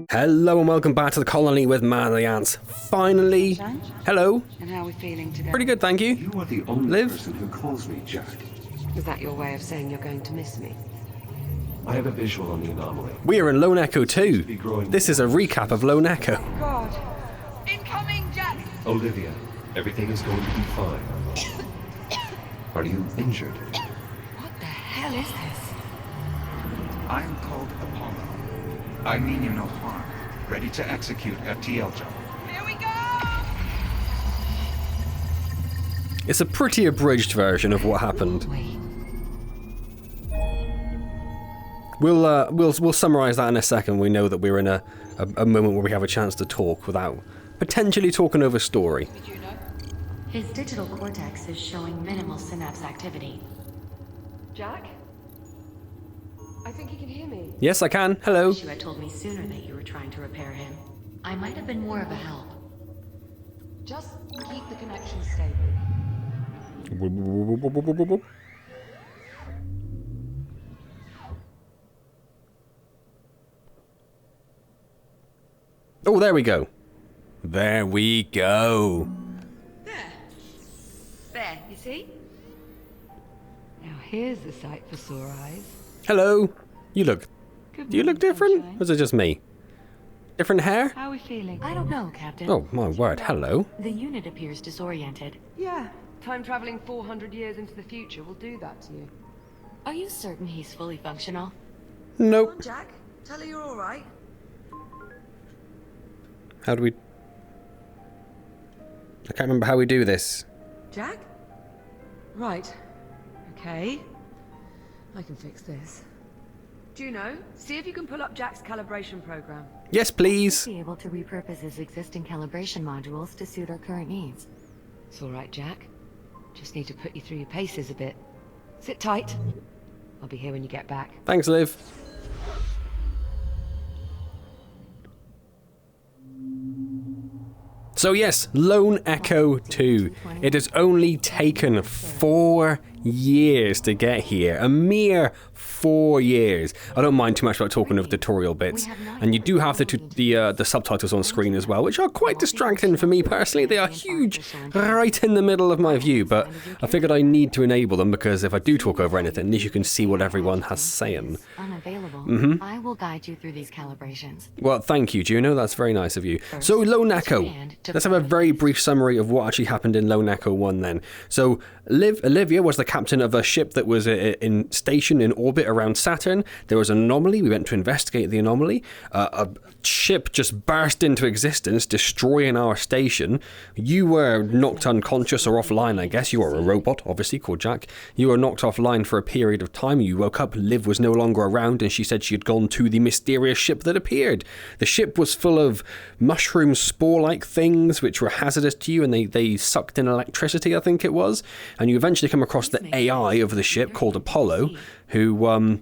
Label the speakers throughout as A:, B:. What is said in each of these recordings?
A: Hello and welcome back to the colony with Man the Antz. Finally, hello.
B: And how are we feeling today?
A: Pretty good, thank you.
C: You are the only
A: Liv?
C: person who calls me Jack.
B: Is that your way of saying you're going to miss me?
C: I have a visual on the anomaly.
A: We are in Lone Echo 2. This is a recap of Lone Echo.
B: God. Incoming, Jack!
C: Olivia, everything is going to be fine. Are you injured?
B: What the hell is this?
D: I'm called Apollo. I mean you no harm. Ready to execute FTL job.
B: Here we go!
A: It's a pretty abridged version of what happened.
B: Wait.
A: We'll summarize that in a second. We know that we're in a moment where we have a chance to talk without potentially talking over story.
B: Did you know?
E: His digital cortex is showing minimal synapse activity.
B: Jack? I think he can hear me.
A: Yes, I can. Hello.
E: Wish you had told me sooner that you were trying to repair him. I might have been more of a help.
B: Just keep the connection stable.
A: Oh, there we go. There we go.
B: There, you see? Now here's the sight for sore eyes.
A: Hello. Do you look
B: Good
A: different?
B: sunshine.
A: Or is it just me? Different hair?
B: How are we feeling?
E: I don't know, Captain.
A: Oh, my word. Hello.
E: The unit appears disoriented.
B: Yeah. Time traveling 400 years into the future will do that to you.
E: Are you certain he's fully functional?
A: Nope.
B: Jack. Tell her you're alright.
A: How do we... I can't remember how we do this.
B: Jack? Right. Okay. I can fix this. Juno, see if you can pull up Jack's calibration program.
A: Yes, please.
E: Be able to repurpose his existing calibration modules to suit our current needs.
B: It's alright, Jack. Just need to put you through your paces a bit. Sit tight. I'll be here when you get back.
A: Thanks, Liv. So yes, Lone Echo 2. It has only taken 4 years to get here. A mere 4 years. I don't mind too much about talking of tutorial bits. And you do have the subtitles on screen as well, which are quite distracting for me personally. They are huge, right in the middle of my view, but I figured I need to enable them because if I do talk over anything, at least you can see what everyone has saying.
E: Unavailable. I will guide you through these calibrations.
A: Well, thank you, Juno. That's very nice of you. So, Lone Echo. Let's have a very brief summary of what actually happened in Lone Echo 1 then. So, Olivia was the captain of a ship that was in station in orbit around Saturn. There was an anomaly. We went to investigate the anomaly. A ship just burst into existence, destroying our station. You were knocked unconscious or offline, I guess. You were a robot, obviously, called Jack. You were knocked offline for a period of time. You woke up. Liv was no longer around, and she said she had gone to the mysterious ship that appeared. The ship was full of mushroom spore-like things, which were hazardous to you, and they sucked in electricity, I think it was. And you eventually come across the AI of the ship called Apollo, who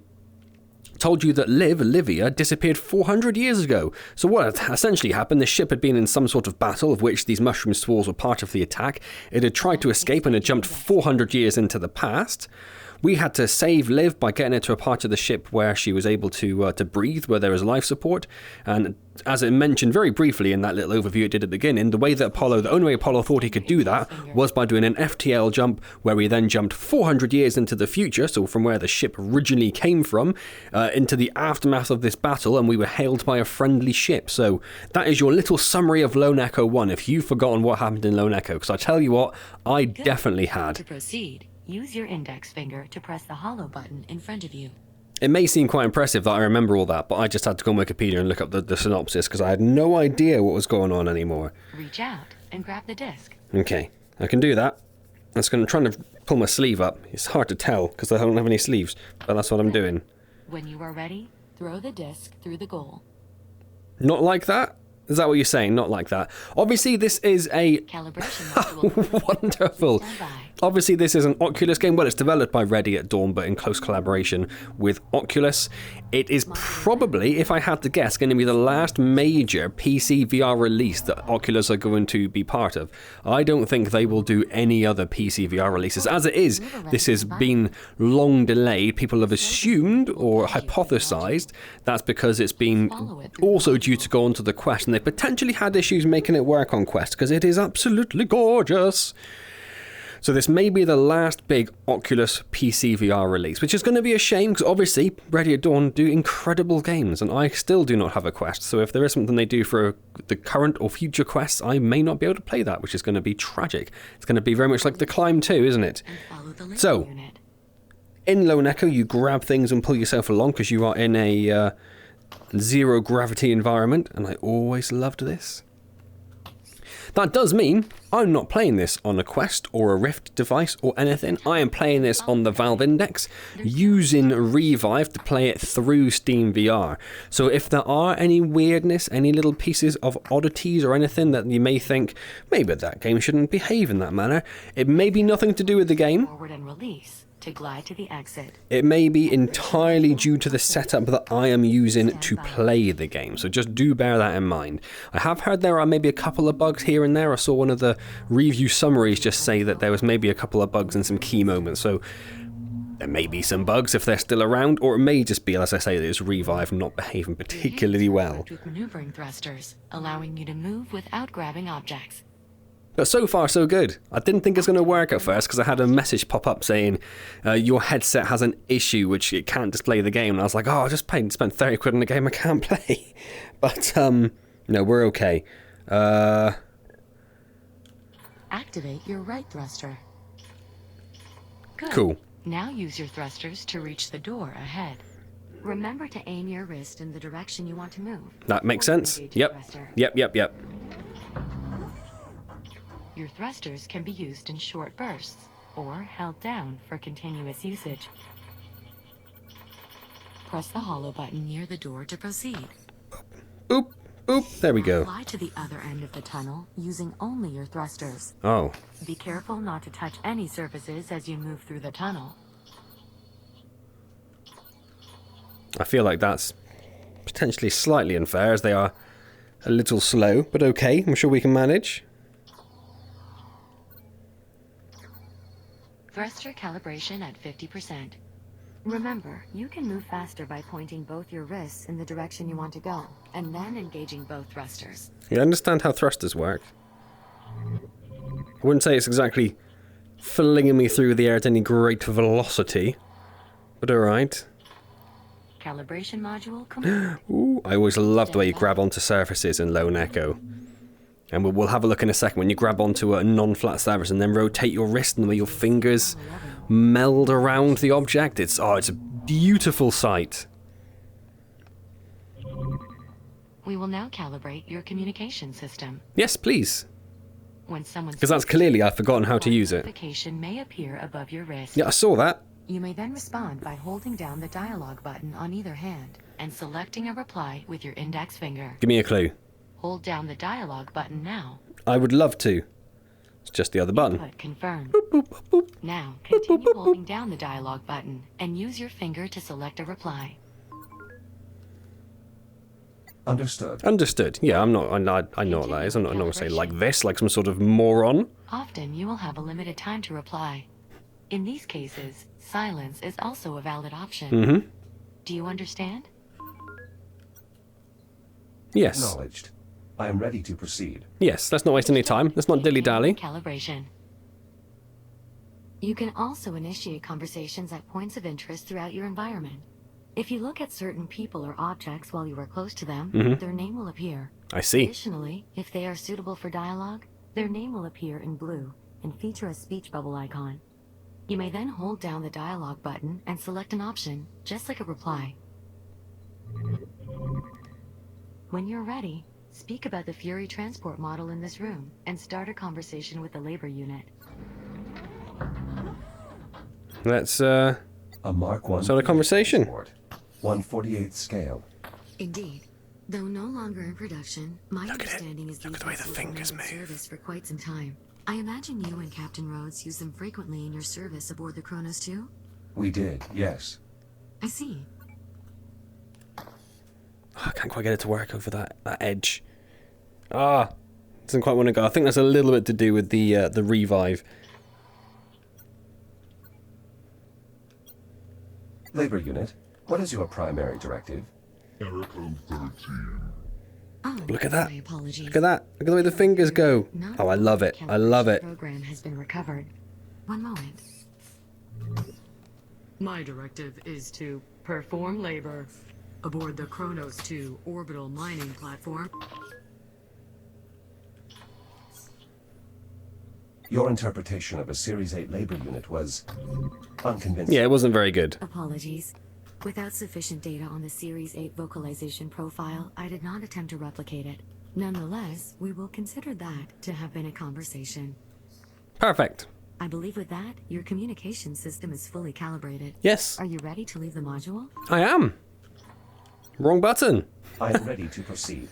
A: told you that Olivia, disappeared 400 years ago. So what had essentially happened, the ship had been in some sort of battle of which these mushroom spores were part of the attack. It had tried to escape and had jumped 400 years into the past. We had to save Liv by getting her to a part of the ship where she was able to breathe, where there was life support. And as it mentioned very briefly in that little overview it did at the beginning, the only way Apollo thought he could do that was by doing an FTL jump, where we then jumped 400 years into the future, so from where the ship originally came from, into the aftermath of this battle, and we were hailed by a friendly ship. So that is your little summary of Lone Echo 1, if you've forgotten what happened in Lone Echo, because I tell you what, I definitely had.
E: To proceed, use your index finger to press the hollow button in front of you.
A: It may seem quite impressive that I remember all that, but I just had to go on Wikipedia and look up the synopsis because I had no idea what was going on anymore.
E: Reach out and grab the disc.
A: Okay, I can do that. I'm trying to pull my sleeve up. It's hard to tell because I don't have any sleeves, but that's what I'm doing.
E: When you are ready, throw the disc through the goal.
A: Not like that? Is that what you're saying? Not like that. Obviously, this is a
E: Calibration module.
A: wonderful.
E: Stand by.
A: Obviously, this is an Oculus game. Well, it's developed by Ready at Dawn, but in close collaboration with Oculus. It is probably, if I had to guess, going to be the last major PC VR release that Oculus are going to be part of. I don't think they will do any other PC VR releases. As it is, this has been long delayed. People have assumed or hypothesized that's because it's been also due to go onto the Quest, and they potentially had issues making it work on Quest because it is absolutely gorgeous. So this may be the last big Oculus PC VR release, which is going to be a shame because obviously Ready at Dawn do incredible games and I still do not have a Quest. So if there is something they do for the current or future Quests, I may not be able to play that, which is going to be tragic. It's going to be very much like The Climb 2, isn't it? So, in Lone Echo, you grab things and pull yourself along because you are in a zero gravity environment, and I always loved this. That does mean I'm not playing this on a Quest or a Rift device or anything. I am playing this on the Valve Index using ReVive to play it through Steam VR. So if there are any weirdness, any little pieces of oddities or anything that you may think, maybe that game shouldn't behave in that manner, it may be nothing to do with the game.
E: Forward and release to glide to the exit.
A: It may be entirely due to the setup that I am using to play the game, so just do bear that in mind. I have heard there are maybe a couple of bugs here and there. I saw one of the review summaries just say that there was maybe a couple of bugs in some key moments, so there may be some bugs if they're still around, or it may just be, as I say, that it's ReVive not behaving particularly well.
E: With maneuvering thrusters, allowing you to move without grabbing objects.
A: But so far, so good. I didn't think it was going to work at first because I had a message pop up saying your headset has an issue which it can't display the game. And I was like, oh, I just spent 30 quid on a game I can't play. But, no, we're okay.
E: Activate your right thruster. Good.
A: Cool.
E: Now use your thrusters to reach the door ahead. Remember to aim your wrist in the direction you want to move.
A: That makes sense. Yep. Yep.
E: Your thrusters can be used in short bursts, or held down for continuous usage. Press the hollow button near the door to proceed.
A: Boop, boop, there we go.
E: Fly to the other end of the tunnel using only your thrusters.
A: Oh.
E: Be careful not to touch any surfaces as you move through the tunnel.
A: I feel like that's potentially slightly unfair as they are a little slow, but okay, I'm sure we can manage.
E: Thruster calibration at 50%. Remember, you can move faster by pointing both your wrists in the direction you want to go, and then engaging both thrusters.
A: You understand how thrusters work? I wouldn't say it's exactly flinging me through the air at any great velocity, but alright.
E: Calibration module complete.
A: Ooh, I always loved the way you grab onto surfaces in Lone Echo. And we'll have a look in a second when you grab onto a non-flat surface and then rotate your wrist and the way your fingers meld around the object. It's a beautiful sight.
E: We will now calibrate your communication system.
A: Yes, please.
E: When someone
A: Because that's clearly I've forgotten how to use it.
E: Notification may appear above your wrist.
A: Yeah, I saw that.
E: You may then respond by holding down the dialogue button on either hand and selecting a reply with your index finger.
A: Give me a clue.
E: Hold down the dialogue button now.
A: I would love to. It's just the other button.
E: Input confirmed.
A: Boop, boop, boop, boop.
E: Now, continue holding down the dialogue button and use your finger to select a reply.
D: Understood.
A: Understood. Yeah, I know what that is. I'm not going to say like this, like some sort of moron.
E: Often you will have a limited time to reply. In these cases, silence is also a valid option.
A: Mm-hmm.
E: Do you understand?
A: Yes.
C: Acknowledged. I am ready to proceed.
A: Yes, let's not waste any time. Let's not dilly-dally.
E: Calibration. You can also initiate conversations at points of interest throughout your environment. If you look at certain people or objects while you are close to them, their name will appear.
A: I see.
E: Additionally, if they are suitable for dialogue, their name will appear in blue and feature a speech bubble icon. You may then hold down the dialogue button and select an option, just like a reply. When you're ready, speak about the Fury transport model in this room and start a conversation with the labor unit.
A: Let's
C: A Mark 1
A: start a conversation.
C: 1/48th scale.
E: Indeed. Though no longer in production, my understanding is
A: Look at the way the fingers move.
E: service for quite some time. I imagine you and Captain Rhodes use them frequently in your service aboard the Kronos too?
C: We did, yes.
E: I see.
A: Oh, I can't quite get it to work over that edge. Ah, doesn't quite want to go. I think that's a little bit to do with the ReVive.
C: Labor unit, what is your primary directive?
F: Error code 13.
E: Oh,
A: Look at that.
E: my apologies.
A: Look at that. Look at the way the fingers go.
E: Not
A: Oh, I love it. I love it.
E: Program has been recovered. One moment.
G: My directive is to perform labor aboard the Kronos 2 orbital mining platform.
C: Your interpretation of a Series 8 labor unit was unconvincing.
A: Yeah, it wasn't very good.
E: Apologies. Without sufficient data on the Series 8 vocalization profile, I did not attempt to replicate it. Nonetheless, we will consider that to have been a conversation.
A: Perfect.
E: I believe with that, your communication system is fully calibrated.
A: Yes,
E: Are you ready to leave the module?
A: I am. Wrong button.
C: I am ready to proceed.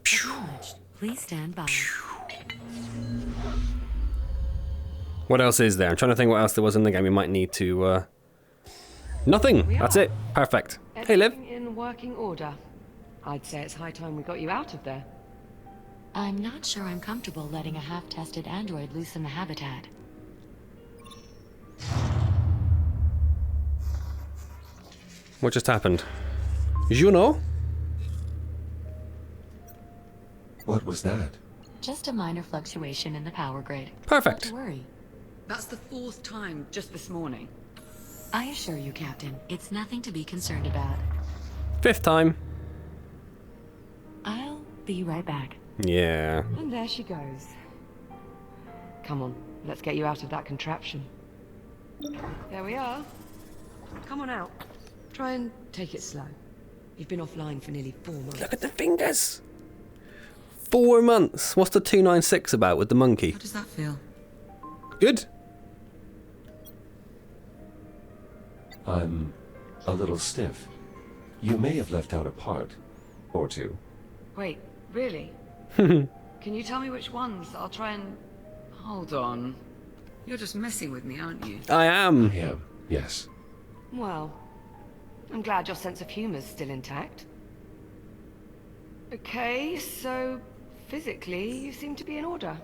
E: Acknowledged. Please stand by.
A: What else is there? I'm trying to think what else there was in the game we might need to... Nothing.
B: We
A: That's
B: are.
A: it. Perfect. Hey, Liv.
B: Everything in working order. I'd say it's high time we got you out of there.
E: I'm not sure I'm comfortable letting a half-tested android loose in the habitat.
A: What just happened? Juno?
C: What was that?
E: Just a minor fluctuation in the power grid.
A: Perfect.
E: Not to worry.
B: That's the 4th time just this morning.
E: I assure you, Captain, it's nothing to be concerned about.
A: 5th time.
E: I'll be right back.
A: Yeah.
B: And there she goes. Come on, let's get you out of that contraption. There we are. Come on out. Try and take it slow. You've been offline for nearly 4 months.
A: Look at the fingers. 4 months. What's the 296 about with the monkey?
B: How does that feel?
A: Good.
C: I'm a little stiff. You may have left out a part or two.
B: Wait, really? Can you tell me which ones? I'll try and... Hold on. You're just messing with me, aren't you?
A: I am.
C: Yeah, yes.
B: Well, I'm glad your sense of humor's still intact. Okay, so physically you seem to be in order.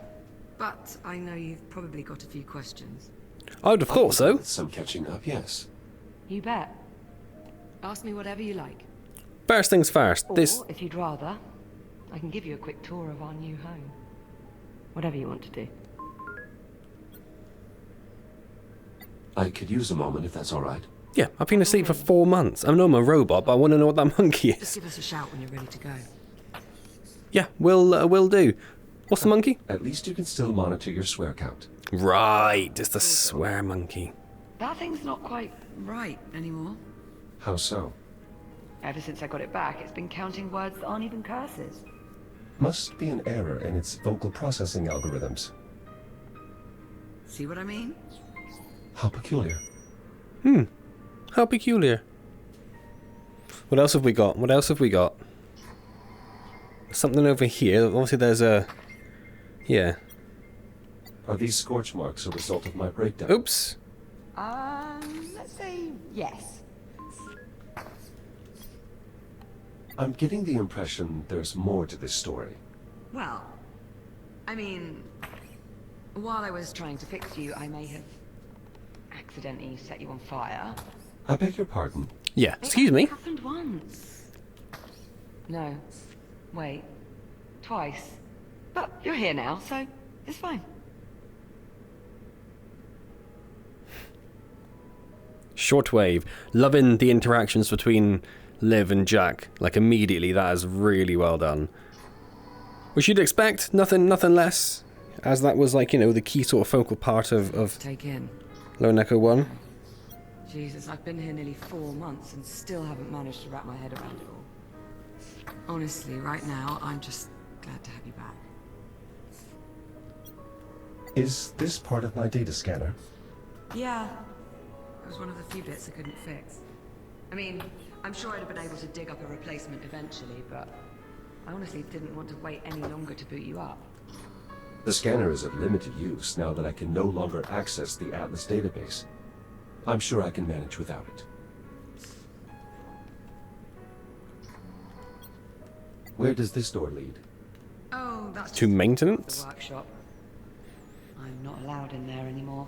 B: But I know you've probably got a few questions.
A: I would have thought so.
C: With some catching up, yes.
B: You bet. Ask me whatever you like.
A: First things first.
B: Or,
A: This...
B: if you'd rather, I can give you a quick tour of our new home. Whatever you want to do.
C: I could use a moment if that's all right.
A: Yeah, I've been asleep for 4 months. I know I'm a robot, but I want to know what that monkey
B: Just
A: is.
B: give us a shout when you're ready to go.
A: Yeah, we'll do. What's the monkey?
C: At least you can still monitor your swear count.
A: Right, it's the swear monkey.
B: That thing's not quite right anymore.
C: How so?
B: Ever since I got it back, it's been counting words that aren't even curses.
C: Must be an error in its vocal processing algorithms.
B: See what I mean?
C: How peculiar.
A: How peculiar. What else have we got? What else have we got? Something over here. Obviously there's a... Yeah.
C: Are these scorch marks a result of my breakdown?
A: Oops.
B: Let's say yes.
C: I'm getting the impression there's more to this story.
B: Well, I mean, while I was trying to fix you, I may have accidentally set you on fire.
C: I beg your pardon.
A: Yeah, excuse me.
B: It happened once. No. Wait. Twice. But you're here now, so it's fine.
A: Shortwave. Loving the interactions between Liv and Jack. Like immediately, that is really well done. Which you'd expect, nothing less. As that was like, you know, the key sort of focal part of
B: Take in.
A: Lone Echo 1.
B: Jesus, I've been here nearly 4 months and still haven't managed to wrap my head around it all. Honestly, right now, I'm just glad to have you back.
C: Is this part of my data scanner?
B: Yeah. It was one of the few bits I couldn't fix. I mean, I'm sure I'd have been able to dig up a replacement eventually, but I honestly didn't want to wait any longer to boot you up.
C: The scanner is of limited use now that I can no longer access the Atlas database. I'm sure I can manage without it. Where does this door lead?
B: Oh, that's
A: To maintenance?
B: the workshop. I'm not allowed in there anymore.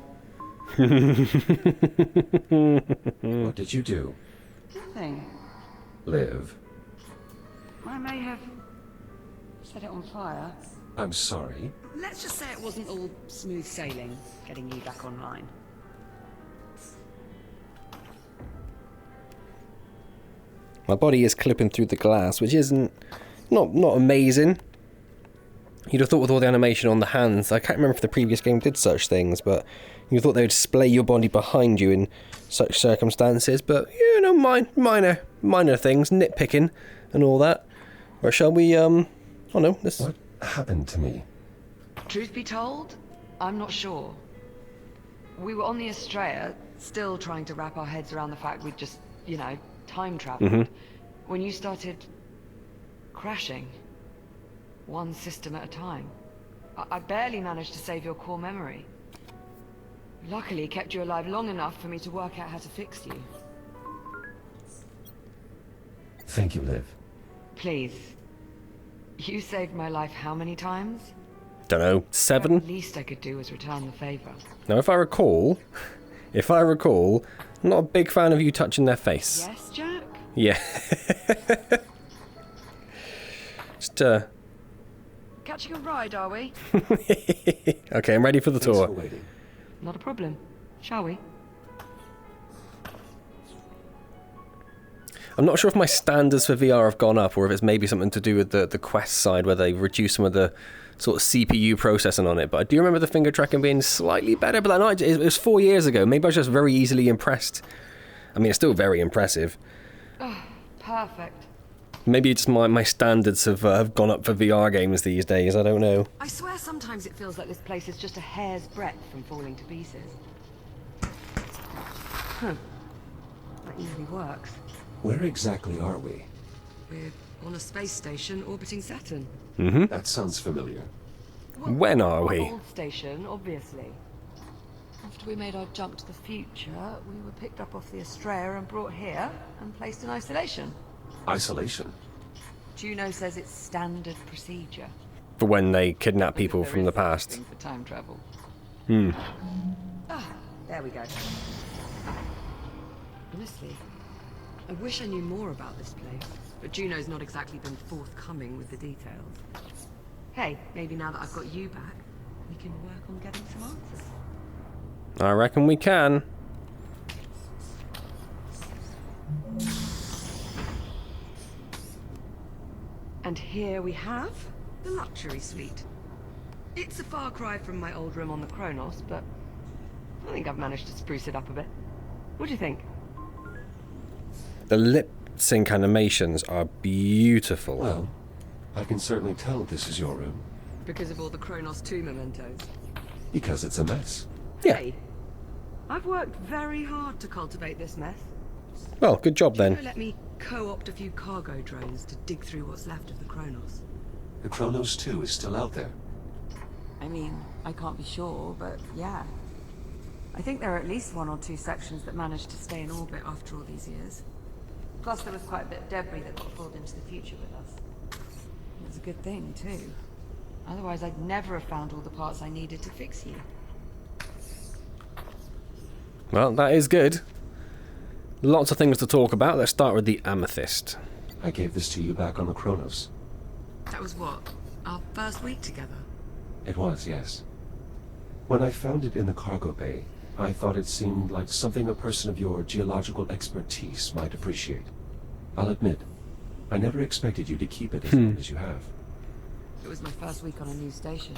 C: What did you do?
B: Nothing.
C: Liv.
B: I may have set it on fire.
C: I'm sorry.
B: Let's just say it wasn't all smooth sailing getting you back online.
A: My body is clipping through the glass, which isn't not amazing. You'd have thought with all the animation on the hands, I can't remember if the previous game did such things, but you thought they would splay your body behind you in such circumstances. But you know, minor things, nitpicking and all that. Or shall we? Oh no, this.
C: What happened to me?
B: Truth be told, I'm not sure. We were on the Estrella, still trying to wrap our heads around the fact we'd just, you know, time traveled. When you started crashing, one system at a time. I barely managed to save your core memory. Luckily, it kept you alive long enough for me to work out how to fix you.
C: Thank you, Liv.
B: Please. You saved my life how many times?
A: Don't know, 7?
B: The least I could do was return the favor.
A: Now, if I recall, I'm not a big fan of you touching their face.
B: Yes, Jack?
A: Yeah. Just,
B: Catching a ride, are we?
A: Okay, I'm ready for the
C: Thanks
A: tour.
C: for waiting.
B: Not a problem. Shall we?
A: I'm not sure if my standards for VR have gone up or if it's maybe something to do with the Quest side where they reduce some of the sort of CPU processing on it, but I do remember the finger tracking being slightly better, but that night, it was 4 years ago. Maybe I was just very easily impressed. I mean, it's still very impressive.
B: Oh, perfect.
A: Maybe it's my standards have gone up for VR games these days, I don't know.
B: I swear sometimes it feels like this place is just a hair's breadth from falling to pieces. That easily works.
C: Where exactly are we?
B: We're on a space station orbiting Saturn.
C: That sounds familiar.
A: When are we?
B: Old station, obviously. After we made our jump to the future, we were picked up off the Estrella and brought here and placed in isolation.
C: Isolation.
B: Juno says it's standard procedure.
A: For when they kidnap people
B: There
A: from
B: is
A: the
B: such
A: past.
B: thing for time travel. There we go. Honestly, I wish I knew more about this place, but Juno's not exactly been forthcoming with the details. Hey, maybe now that I've got you back, we can work on getting some answers.
A: I reckon we can.
B: And here we have the luxury suite. It's a far cry from my old room on the Kronos, but I think I've managed to spruce it up a bit. What do you think?
A: The lip sync animations are beautiful.
C: Well, I can certainly tell this is your room.
B: Because of all the Kronos 2 mementos.
C: Because it's a mess.
A: Yeah.
B: Hey, I've worked very hard to cultivate this mess.
A: Well, good job
B: Juno
A: then.
B: let me co-opt a few cargo drones to dig through what's left of the Kronos.
C: The Kronos 2 is still out there.
B: I mean, I can't be sure, but yeah. I think there are at least 1 or 2 sections that managed to stay in orbit after all these years. Plus there was quite a bit of debris that got pulled into the future with us. It was a good thing, too. Otherwise I'd never have found all the parts I needed to fix you.
A: Well, that is good. Lots of things to talk about. Let's start with the amethyst.
C: I gave this to you back on the Kronos.
B: That was what? Our first week together?
C: It was, yes. When I found it in the cargo bay, I thought it seemed like something a person of your geological expertise might appreciate. I'll admit, I never expected you to keep it as long as you have.
B: It was my first week on a new station.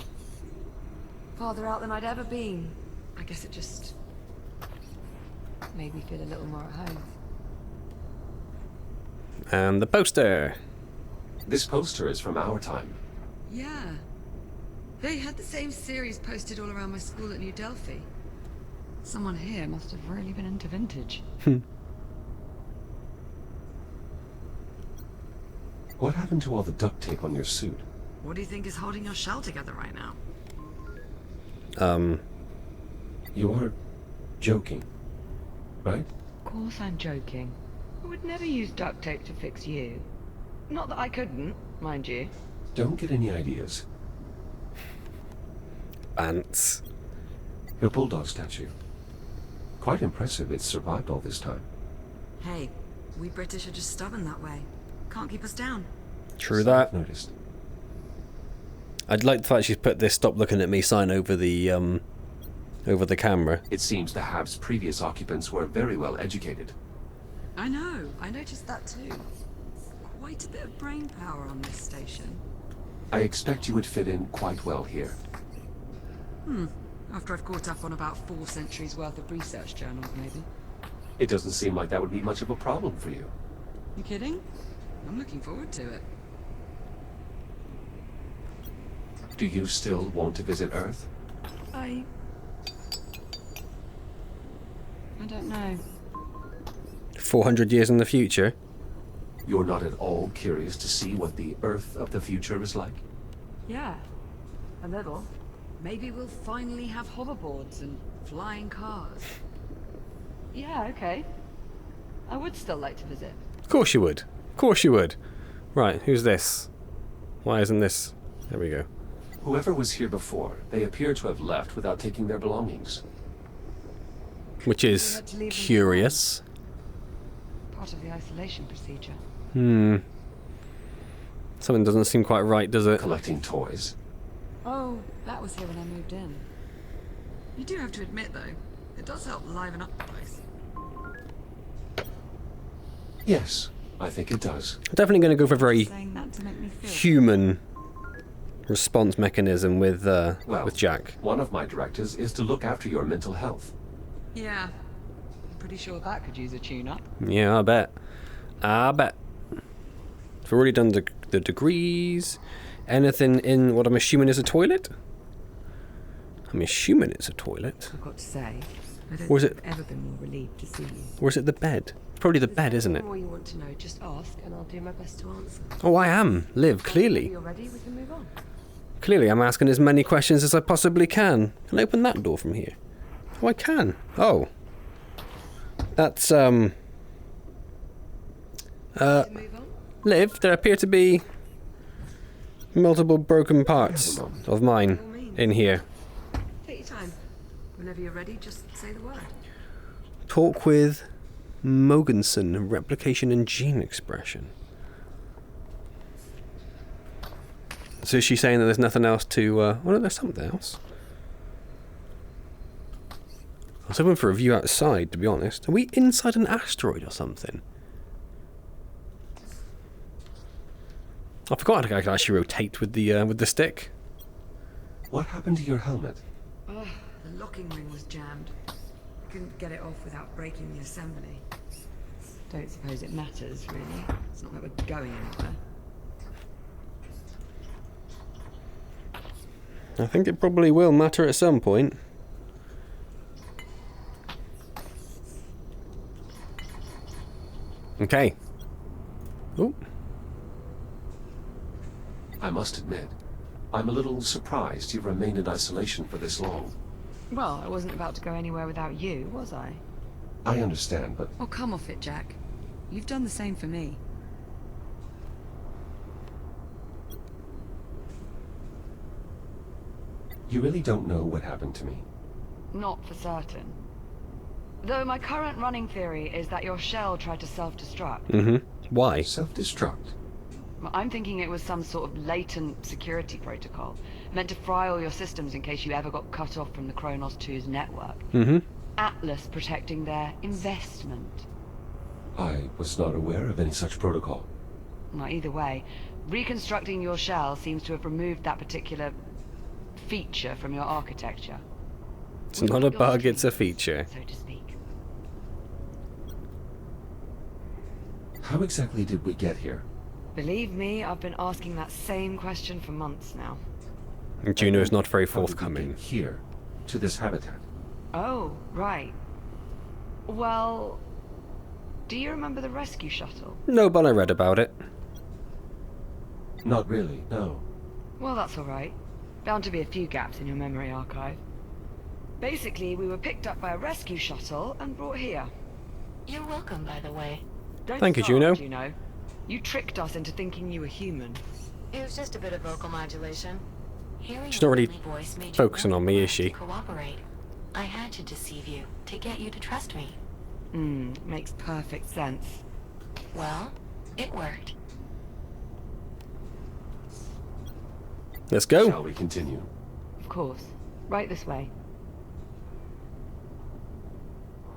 B: Farther out than I'd ever been. I guess it just made me feel a little more at home.
A: And the poster.
C: This poster is from our time.
B: Yeah. They had the same series posted all around my school at New Delphi. Someone here must have really been into vintage.
C: What happened to all the duct tape on your suit?
B: What do you think is holding your shell together right now?
C: You are joking, right?
B: Of course I'm joking. I would never use duct tape to fix you. Not that I couldn't, mind you.
C: Don't get any ideas.
A: Antz.
C: Your bulldog statue. Quite impressive it's survived all this time.
H: Hey, we British are just stubborn that way. Can't keep us down.
A: True
C: So
A: that.
C: I've noticed.
A: I'd like the fact she's put this "stop looking at me" sign over the camera.
C: It seems the Hab's previous occupants were very well educated.
H: I know, I noticed that too. Quite a bit of brain power on this station.
C: I expect you would fit in quite well here.
H: After I've caught up on about 4 centuries worth of research journals, maybe.
C: It doesn't seem like that would be much of a problem for you.
H: You kidding? I'm looking forward to it.
C: Do you still want to visit Earth?
B: I don't know.
A: 400 years in the future.
C: You're not at all curious to see what the Earth of the future is like?
B: Yeah, a little.
H: Maybe we'll finally have hoverboards and flying cars.
B: Yeah, okay. I would still like to visit.
A: Of course you would. Of course you would. Right, who's this? Why isn't this? There we go.
C: Whoever was here before, they appear to have left without taking their belongings.
A: Which is curious.
B: Part of the isolation procedure.
A: Something doesn't seem quite right, does it?
C: Collecting toys.
H: Oh, that was here when I moved in. You do have to admit, though, it does help liven up the place.
C: Yes, I think it does.
A: I'm definitely going to go for a very
H: Saying that to make me feel
A: human response mechanism with
C: Well,
A: Jack.
C: one of my directives is to look after your mental health.
H: Yeah.
B: I'm pretty sure that could use a tune-up.
A: Yeah, I bet. I bet. I've already done the degrees. Anything in what I'm assuming is a toilet? I'm assuming it's a toilet.
B: I've got to say, I don't
A: Or is
B: think
A: it-
B: I've ever been more relieved to see you.
A: Or is it the bed? It's probably the bed, isn't it?
B: More you want to know, just ask, and I'll do my best to answer.
A: Oh, I am. Liv,
B: Whenever
A: clearly.
B: you're ready, we can move on.
A: Clearly, I'm asking as many questions as I possibly can. Can I open that door from here? Oh, I can. Oh. That's,
B: To move on?
A: Liv, there appear to be multiple broken parts of mine in here.
B: Take your time. Whenever you're ready, just say the word.
A: Talk with Mogensen, replication and gene expression. So is she saying that there's nothing else to... oh, no, there's something else. I was hoping for a view outside, to be honest. Are we inside an asteroid or something? I forgot I could actually rotate with the stick.
C: What happened to your helmet?
H: The locking ring was jammed. Couldn't get it off without breaking the assembly.
B: Don't suppose it matters, really. It's not like we're going anywhere.
A: I think it probably will matter at some point. Okay. Oh.
C: I must admit, I'm a little surprised you've remained in isolation for this long.
B: Well, I wasn't about to go anywhere without you, was I?
C: I understand, but
H: Oh, come off it, Jack. You've done the same for me.
C: you really don't know what happened to me.
B: Not for certain. Though my current running theory is that your shell tried to self-destruct.
A: Mm-hmm. Why?
C: Self-destruct.
B: Well, I'm thinking it was some sort of latent security protocol, meant to fry all your systems in case you ever got cut off from the Kronos 2's network.
A: Mm-hmm.
B: Atlas protecting their investment.
C: I was not aware of any such protocol.
B: Well, either way, reconstructing your shell seems to have removed that particular feature from your architecture.
A: It's not a bug, it's a feature.
B: So to speak.
C: How exactly did we get here?
B: Believe me, I've been asking that same question for months now.
A: And Juno is not very
C: How did we
A: forthcoming.
C: get here, to this habitat.
B: Oh, right. Well, do you remember the rescue shuttle?
A: No, but I read about it.
C: Not really, no.
B: Well, that's all right. Bound to be a few gaps in your memory archive. Basically, we were picked up by a rescue shuttle and brought here.
E: You're welcome, by the way.
B: Don't
A: Thank you,
B: start,
A: Juno.
B: You tricked us into thinking you were human.
E: It was just a bit of vocal modulation. Hearing
A: She's not really
E: a friendly voice made you
A: focusing on me,
E: willing
A: is she?
E: to cooperate. I had to deceive you, to get you to trust me.
B: Makes perfect sense.
E: Well, it worked.
A: Let's go.
C: Shall we continue?
B: Of course. Right this way.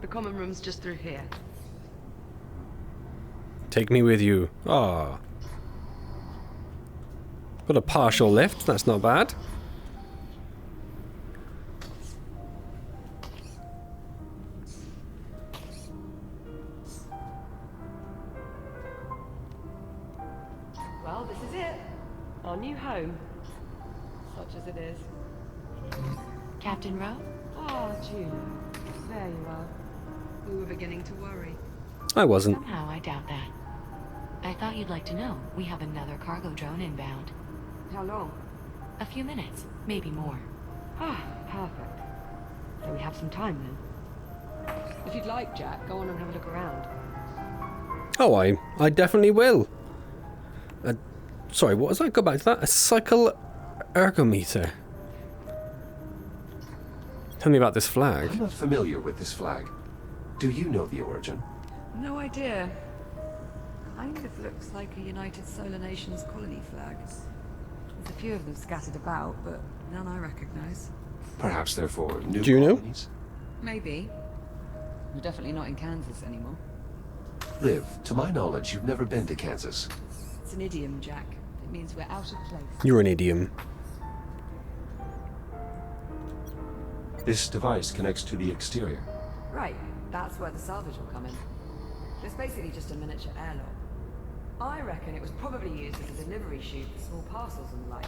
B: The common room's just through here.
A: Take me with you. Ah. Got a partial lift. That's not bad.
B: Well, this is it. Our new home. Such as it is.
E: Captain Rowe?
B: Ah, Juno. There you are. We were beginning to worry.
A: I wasn't.
E: Somehow I doubt that. I thought you'd like to know. We have another cargo drone inbound.
B: How long?
E: A few minutes, maybe more.
B: Ah, perfect. So we have some time then. If you'd like, Jack, go on and have a look around.
A: Oh, I definitely will. Sorry, what was that? Go back to that. A cycle ergometer. Tell me about this flag.
C: I'm not familiar with this flag. Do you know the origin?
H: No idea. Kind of looks like a United Solar Nations colony flag. There's a few of them scattered about, but none I recognize.
C: Perhaps they're for new
A: Do you know?
C: colonies?
H: Maybe. We're definitely not in Kansas anymore.
C: Liv, to my knowledge, you've never been to Kansas.
H: It's an idiom, Jack. It means we're out of place.
A: You're an idiom.
C: This device connects to the exterior.
B: Right, that's where the salvage will come in. It's basically just a miniature airlock. I reckon it was probably used as a delivery chute for small parcels and the like.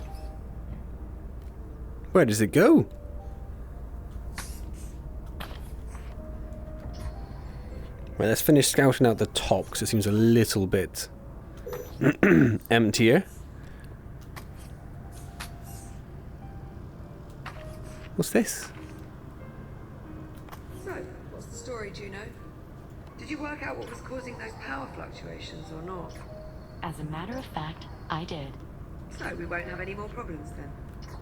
A: Where does it go? Right, let's finish scouting out the top because it seems a little bit emptier. What's this?
B: So, what's the story, Juno? Did you work out what was causing those power fluctuations or not?
E: As a matter of fact, I did.
B: So we won't have any more problems then.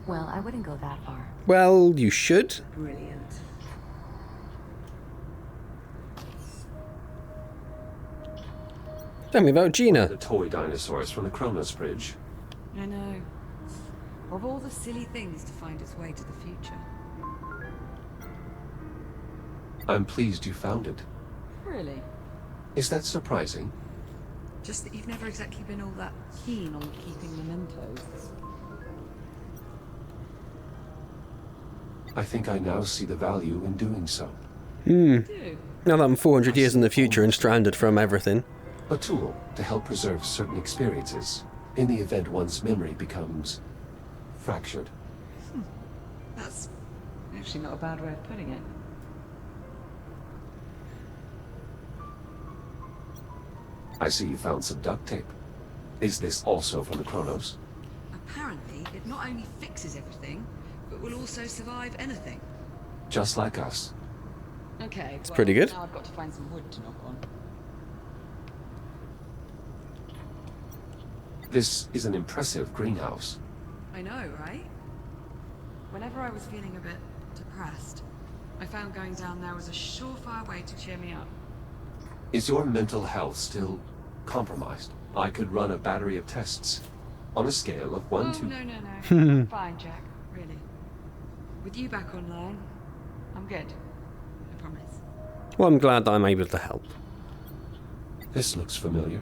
E: Well, I wouldn't go that far.
A: Well, you should.
B: Brilliant.
A: Tell me about Gina.
C: The toy dinosaurs from the Kronos Bridge.
H: I know. Of all the silly things to find its way to the future.
C: I'm pleased you found it.
H: Really?
C: Is that surprising?
H: Just that you've never exactly been all that keen on keeping mementos.
C: I think I now see the value in doing so.
H: Do?
A: Now that I'm 400 years in the future and stranded from everything.
C: A tool to help preserve certain experiences in the event one's memory becomes fractured.
H: That's actually not a bad way of putting it.
C: I see you found some duct tape. Is this also from the Kronos?
H: Apparently, it not only fixes everything, but will also survive anything.
C: Just like us.
H: Okay,
A: It's pretty good.
H: Now I've got to find some wood to knock on.
C: This is an impressive greenhouse.
H: I know, right? Whenever I was feeling a bit depressed, I found going down there was a surefire way to cheer me up.
C: Is your mental health still compromised? I could run a battery of tests on a scale of 1 to...
H: No. I'm fine, Jack. Really. With you back online, I'm good. I promise.
A: Well, I'm glad that I'm able to help.
C: This looks familiar.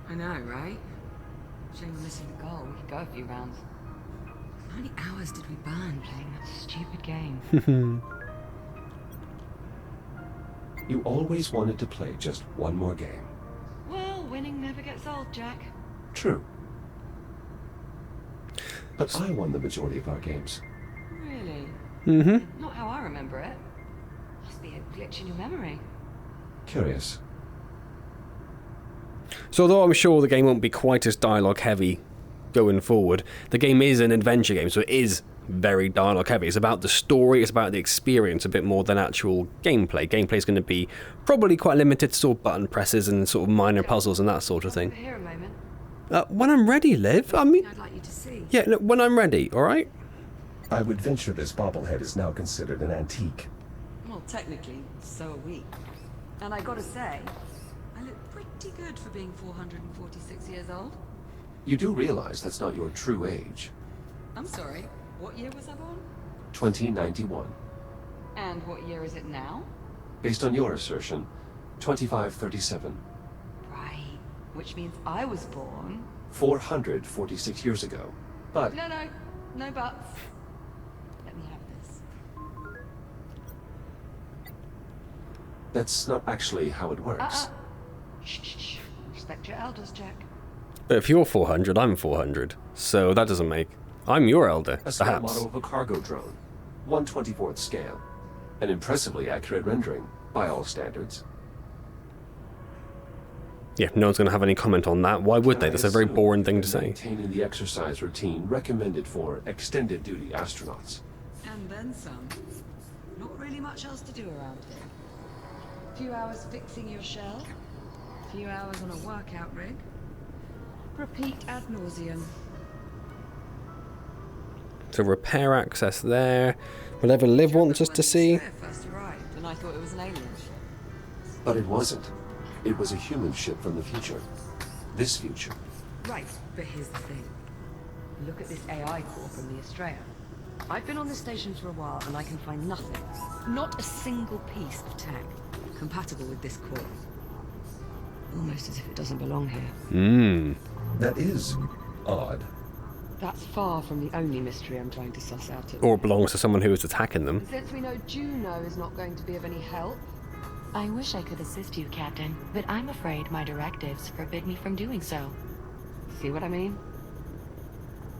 H: I know, right?
B: Shame we're missing the goal. We could go a few rounds.
H: How many hours did we burn
B: Playing that stupid game.
C: You always wanted to play just one more game.
B: Well, winning never gets old, Jack.
C: True. But I won the majority of our games.
B: Really?
A: Mm-hmm.
B: Not how I remember it. Must be a glitch in your memory.
C: Curious.
A: So although I'm sure the game won't be quite as dialogue heavy going forward, the game is an adventure game, so it is very dialogue heavy. It's about the story, it's about the experience a bit more than actual gameplay. Gameplay is going to be probably quite limited to sort of button presses and sort of minor puzzles and that sort of thing.
B: Here a moment.
A: When I'm ready, Liv. I mean,
B: I'd like you to see.
A: yeah, no, when I'm ready, all right?
C: I would venture this bobblehead is now considered an antique.
H: Well, technically, so are we. And I gotta say, I look pretty good for being 446 years old.
C: You do realize that's not your true age.
H: I'm sorry, what year was I born?
C: 2091.
H: And what year is it now?
C: Based on your assertion, 2537.
B: Right. Which means I was born.
C: 446 years ago. But
H: No buts. Let me have this.
C: that's not actually how it works.
B: Shh. Respect your elders, Jack.
A: But if you're 400, I'm 400. So that doesn't make... I'm your elder,
C: A scale
A: perhaps.
C: model of a cargo drone. 1/24th scale. An impressively accurate rendering, by all standards.
A: Yeah, no one's going to have any comment on that. Why would they? That's a very boring thing to say.
C: Maintaining the exercise routine recommended for extended duty astronauts.
H: And then some. Not really much else to do around here. A few hours fixing your shell. A few hours on a workout rig. Repeat ad nauseum.
A: So repair access there. Whatever Liv wants us to see.
H: First arrived, and I thought it was an alien ship.
C: But it wasn't. It was a human ship from the future. This future.
H: Right, but here's the thing.
B: Look at this AI core from the Estrella. I've been on this station for a while and I can find nothing. Not a single piece of tech compatible with this core. Almost as if it doesn't belong here.
C: That is odd.
B: That's far from the only mystery I'm trying to suss out.
A: Or belongs to someone who is attacking them.
B: Since we know Juno is not going to be of any help,
E: I wish I could assist you, Captain, but I'm afraid my directives forbid me from doing so.
B: see what I mean?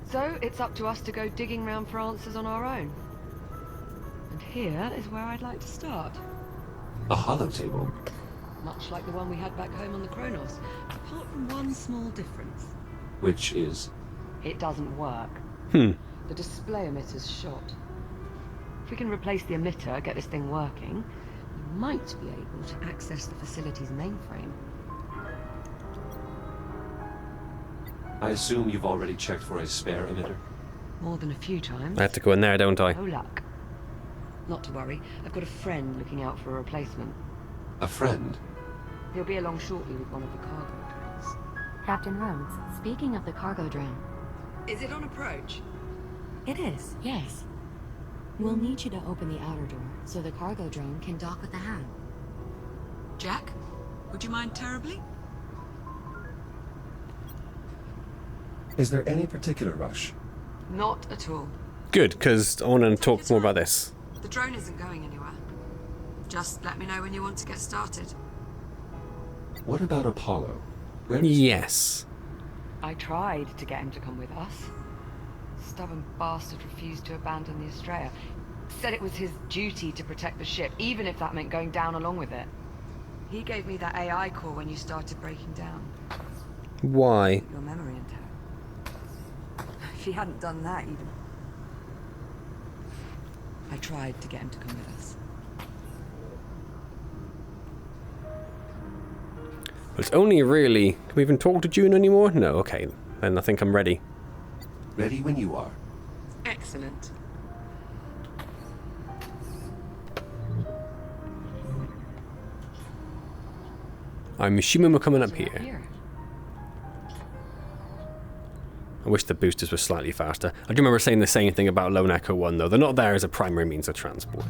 B: So it's up to us to go digging round for answers on our own. And here is where I'd like to start.
C: A holotable.
B: Much like the one we had back home on the Kronos, apart from one small difference.
C: Which is...
B: It doesn't work.
A: Hmm.
B: The display emitter's shot. If we can replace the emitter, get this thing working, we might be able to access the facility's mainframe.
C: I assume you've already checked for a spare emitter?
B: More than a few times.
A: I have to go in there, don't I?
B: No luck. Not to worry, I've got a friend looking out for a replacement.
C: A friend?
B: He'll be along shortly with one of the cargo drones.
E: Captain Rhodes, speaking of the cargo drone.
H: Is it on approach?
E: It is, yes. We'll need you to open the outer door so the cargo drone can dock with the HAB.
H: Jack? Would you mind terribly?
C: Is there any particular rush?
B: Not at all.
A: Good, because I want to talk more about this.
H: The drone isn't going anywhere. Just let me know when you want to get started.
C: What about Apollo? Where is
A: Yes.
B: I tried to get him to come with us. Stubborn bastard refused to abandon the Estrella. Said it was his duty to protect the ship, even if that meant going down along with it. He gave me that AI core when you started breaking down.
A: Why?
B: Your memory intact. If he hadn't done that, he'd... I tried to get him to come with us.
A: But it's only really... Can we even talk to June anymore? No, okay. Then I think I'm ready.
C: Ready when you are.
H: Excellent.
A: I'm assuming we're coming up here. I wish the boosters were slightly faster. I do remember saying the same thing about Lone Echo 1, though. They're not there as a primary means of transport.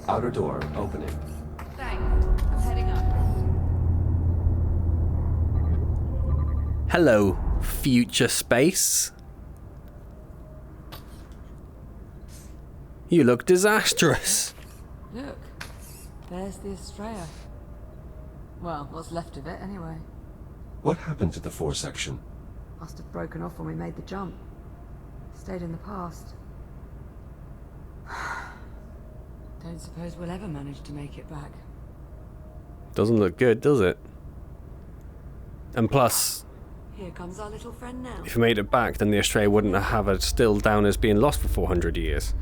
C: Outer door opening.
H: Thanks. I'm heading up.
A: Hello, future space. You look disastrous.
H: Look. There's the Estrella. Well, what's left of it, anyway.
C: What happened to the foresection?
B: Must have broken off when we made the jump. Stayed in the past.
H: Don't suppose we'll ever manage to make it back.
A: Doesn't look good, does it? And plus,
B: Here comes our little friend now.
A: If we made it back, then the Australia wouldn't have it still down as being lost for 400 years.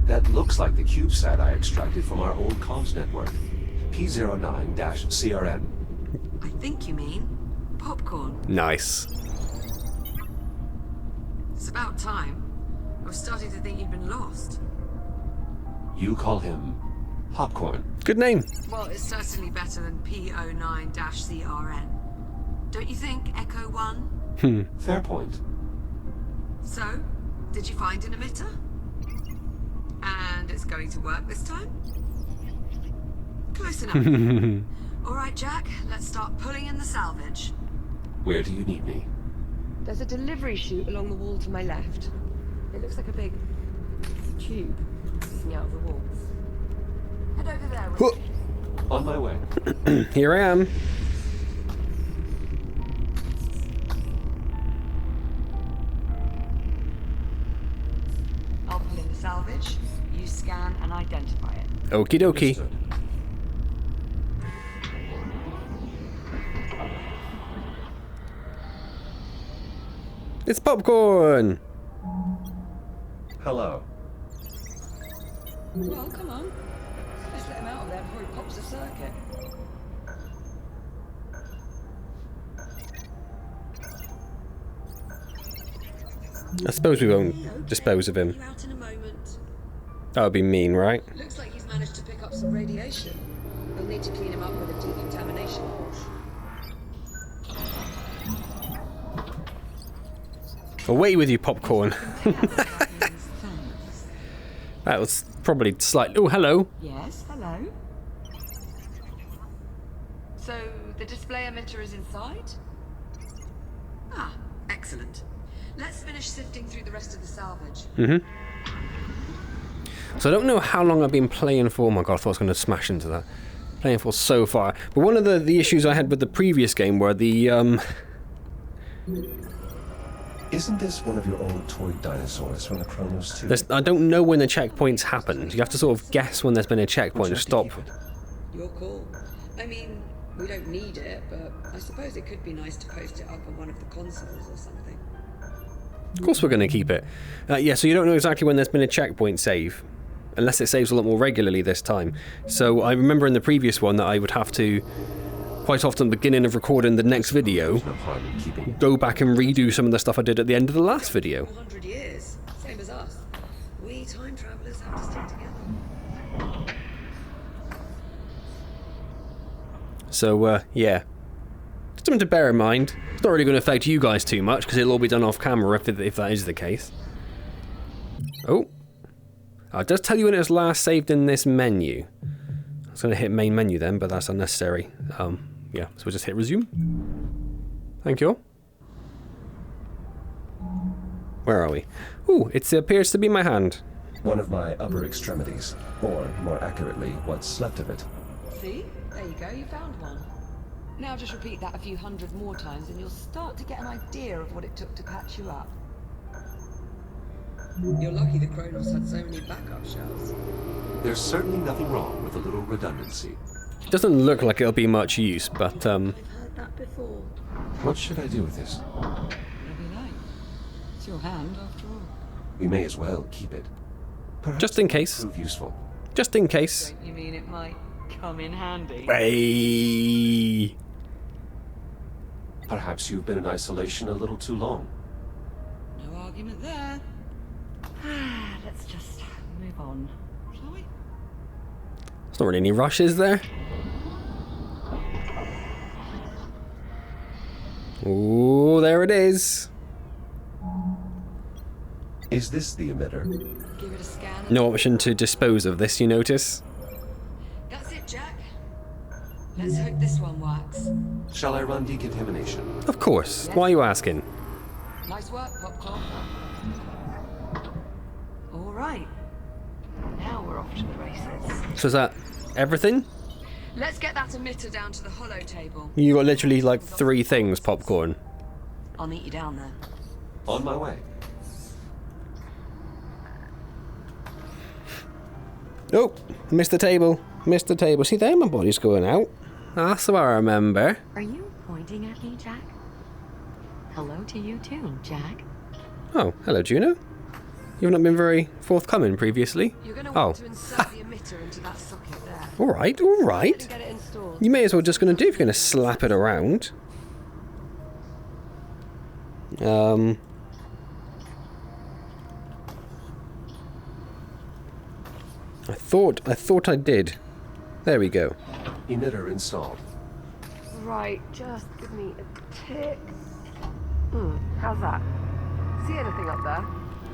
C: That looks like the CubeSat I extracted from our old comms network. P09-CRN.
B: I think you mean popcorn.
A: Nice.
B: It's about time. I was starting to think you'd been lost.
C: You call him Popcorn.
A: Good name.
B: Well, it's certainly better than P09-CRN. Don't you think, Echo 1?
C: Fair point.
B: So, did you find an emitter? And it's going to work this time? Close enough. All right, Jack, let's start pulling in the salvage.
C: Where do you need me?
B: There's a delivery chute along the wall to my left. It looks like a big tube sticking out of the wall. Head over there with me.
C: On my way.
A: Here I am.
B: I'll pull in the salvage. You scan and identify it.
A: Okie dokie.
C: Understood.
A: It's Popcorn.
C: Hello.
B: Well, come on. Let's let him out of there before he pops the circuit.
A: I suppose we won't dispose of him.
B: You out in a moment.
A: That would be mean, right?
B: Looks like he's managed to pick up some radiation. We'll need to clean him up with a decontamination wash.
A: Away with you, Popcorn. That was probably slightly... Oh, hello.
B: Yes, hello. So, the display emitter is inside? Ah, excellent. Let's finish sifting through the rest of the salvage.
A: So I don't know how long I've been playing for. Oh my god, I thought I was going to smash into that. Playing for so far. But one of the issues I had with the previous game were the...
C: Isn't this one of your old toy dinosaurs from the Chronos 2?
A: I don't know when the checkpoints happened. You have to sort of guess when there's been a checkpoint to stop.
B: Your call. I mean, we don't need it, but I suppose it could be nice to post it up on one of the consoles or something.
A: Of course we're going to keep it. Yeah, so you don't know exactly when there's been a checkpoint save. Unless it saves a lot more regularly this time. So I remember in the previous one that I would have to, quite often beginning of recording the next video,
C: No harm in keeping
A: go back and redo some of the stuff I did at the end of the last video.
B: 400 years, same as us. We time travelers have to stick together.
A: So, yeah. Just something to bear in mind. It's not really going to affect you guys too much, because it'll all be done off camera if that is the case. Oh. It does tell you when it was last saved in this menu. I was going to hit main menu then, but that's unnecessary. Yeah, so we'll just hit resume. Thank you. Where are we? Ooh, it appears to be my hand.
C: one of my upper extremities, or more accurately, what's left of it.
B: See? There you go, you found one. Now just repeat that a few hundred more times and you'll start to get an idea of what it took to patch you up. You're lucky the Kronos had so many backup shells.
C: There's certainly nothing wrong with a little redundancy.
A: Doesn't look like it'll be much use, but
B: I've heard that before.
C: What should I do with this?
B: Whatever you like. It's your hand after all.
C: We may as well keep it. Perhaps
A: just in
C: it will
A: case.
C: Prove useful.
A: Just in case.
B: Don't you mean it might come in handy?
A: Hey.
C: Perhaps you've been in isolation a little too long.
B: No argument there. Let's just move on, shall we?
A: There's not really any rush, is there? Ooh, there it is.
C: Is this the emitter?
B: Give it a scan.
A: No option to dispose of this, you notice?
B: That's it, Jack. Let's hope this one works.
C: Shall I run decontamination?
A: Of course. Why are you asking?
B: Nice work, Popcorn. All right. Now we're off to the races.
A: So is that everything?
B: Let's get that emitter down to the hollow table.
A: You got literally like 3 things, Popcorn.
B: I'll meet you down there.
C: On my way.
A: Oh, missed the table. Missed the table. See there, my body's going out. That's what I remember.
E: Are you pointing at me, Jack? Hello to you too, Jack.
A: Oh, hello, Juno. You've not been very forthcoming previously.
B: You're going to want to insert the emitter into that socket there.
A: All right, all right.
B: Get it installed.
A: You may as well just going to do if you're going to slap it around. I thought I did. There we go.
C: Emitter installed.
B: Right, just give me a tick. How's that? See anything up there?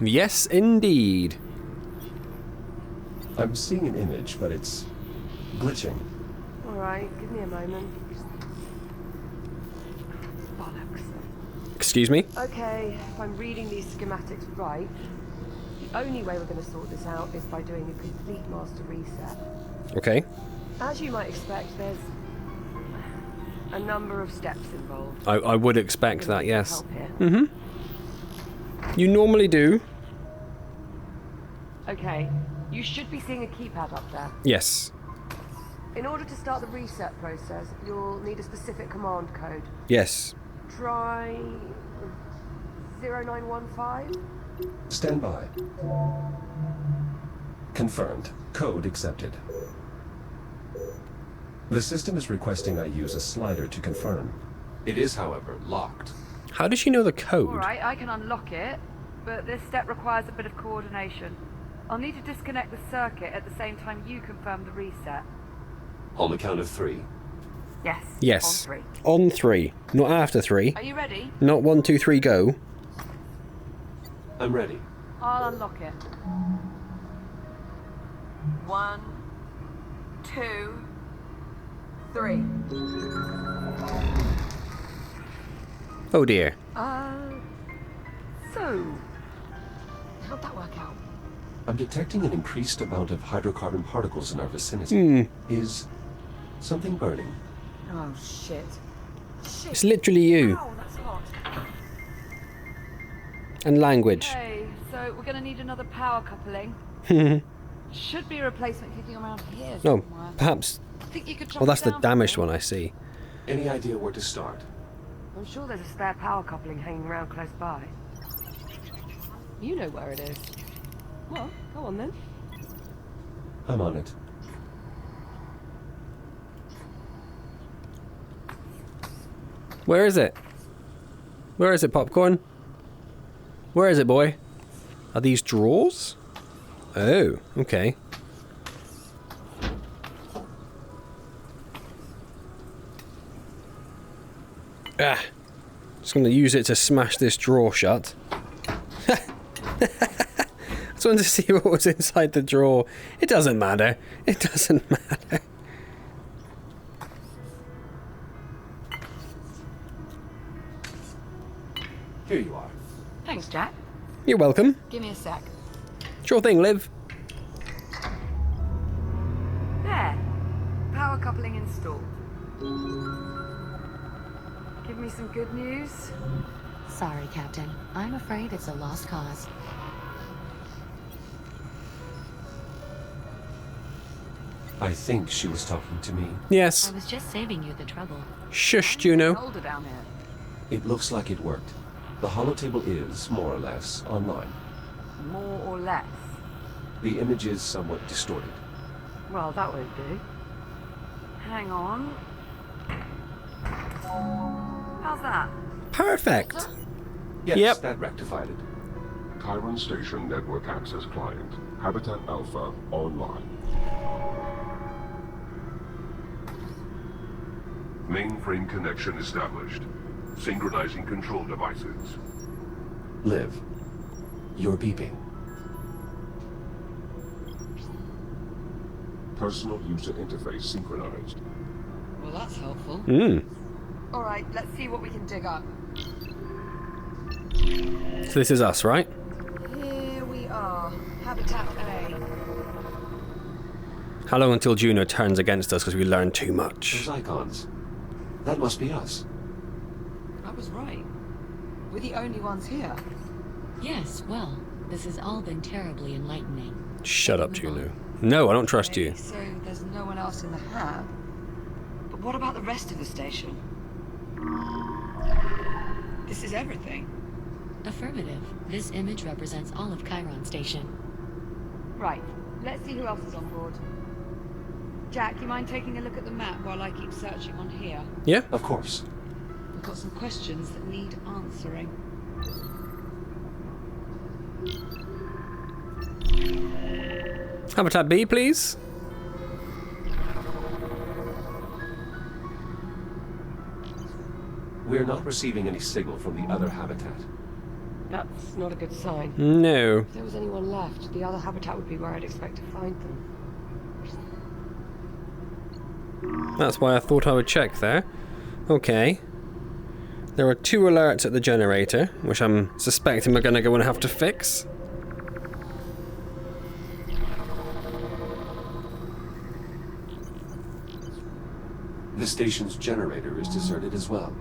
A: Yes, indeed.
C: I'm seeing an image, but it's glitching.
B: Alright, give me a moment. Bollocks.
A: Excuse me?
B: Okay, if I'm reading these schematics right, the only way we're going to sort this out is by doing a complete master reset.
A: Okay.
B: As you might expect, there's a number of steps involved.
A: I would expect that, yes.
B: Help here.
A: Mm-hmm. You normally do.
B: Okay, you should be seeing a keypad up there.
A: Yes.
B: In order to start the reset process, you'll need a specific command code.
A: Yes.
B: Try 0915.
C: Stand by. Confirmed. Code accepted. The system is requesting I use a slider to confirm. It is, however, locked.
A: How does she know the code?
H: Alright, I can unlock it, but this step requires a bit of coordination. I'll need to disconnect the circuit at the same time you confirm the reset.
C: On the count of 3.
H: Yes.
A: Yes.
H: On 3.
A: On 3. Not after 3.
H: Are you ready?
A: Not 1, 2, 3, go.
C: I'm ready.
H: I'll unlock it. 1, 2, 3.
A: Oh dear.
B: So, how'd that work out?
C: I'm detecting an increased amount of hydrocarbon particles in our vicinity. Is something burning?
H: Oh, shit.
A: It's literally you.
H: Ow, that's hot.
A: And language.
H: Okay, so we're going to need another power coupling. Should be a replacement kicking around here
A: Oh,
H: somewhere.
A: perhaps.
H: Think you could
A: Oh, that's the
H: drop it down
A: damaged
H: for me?
A: one I see.
C: Any idea where to start?
B: I'm sure there's a spare power coupling hanging around close by. You know where it is. Well, go on then.
C: I'm on it.
A: Where is it? Where is it, Popcorn? Where is it, boy? Are these drawers? Oh, okay. Ah. Just going to use it to smash this drawer shut. I just wanted to see what was inside the drawer. It doesn't matter. It doesn't matter.
C: Here you are.
H: Thanks, Jack.
A: You're welcome.
H: Give me a sec.
A: Sure thing, Liv.
H: There. Power coupling installed. Give me some good news.
E: Sorry, Captain. I'm afraid it's a lost cause.
C: I think she was talking to me.
A: Yes.
E: I was just saving you the trouble.
A: Shush, Juno.
H: Older down here.
C: It looks like it worked. The holotable is, more or less, online.
H: More or less.
C: The image is somewhat distorted.
B: Well, that won't do.
H: Hang on. How's that?
A: Perfect.
C: Yes,
A: Yep.
C: that rectified it.
F: Chiron Station Network Access Client. Habitat Alpha online. Mainframe connection established. Synchronizing control devices.
C: Liv, you're beeping.
F: Personal user interface synchronized.
H: Well, that's helpful.
B: All right, let's see what we can dig up.
A: So this is us, right?
B: Here we are. Habitat A.
A: How long until Juno turns against us because we learned too much?
C: Those icons. That must be us.
B: I was right. We're the only ones here.
E: Yes, well, this has all been terribly enlightening.
A: Shut up, Juno. No, I don't trust you.
B: So there's no one else in the hab. But What about the rest of the station? This is everything.
E: Affirmative. This image represents all of Chiron Station.
B: Right. Let's see who else is on board. Jack, you mind taking a look at the map while I keep searching on here?
A: Yeah?
C: Of course.
B: We've got some questions that need answering.
A: Habitat B, please.
C: We're not receiving any signal from the other habitat.
B: That's not a good sign.
A: No.
B: If there was anyone left, the other habitat would be where I'd expect to find them.
A: That's why I thought I would check there. Okay. There are 2 alerts at the generator, which I'm suspecting we're going to go and have to fix.
C: The station's generator is deserted as well.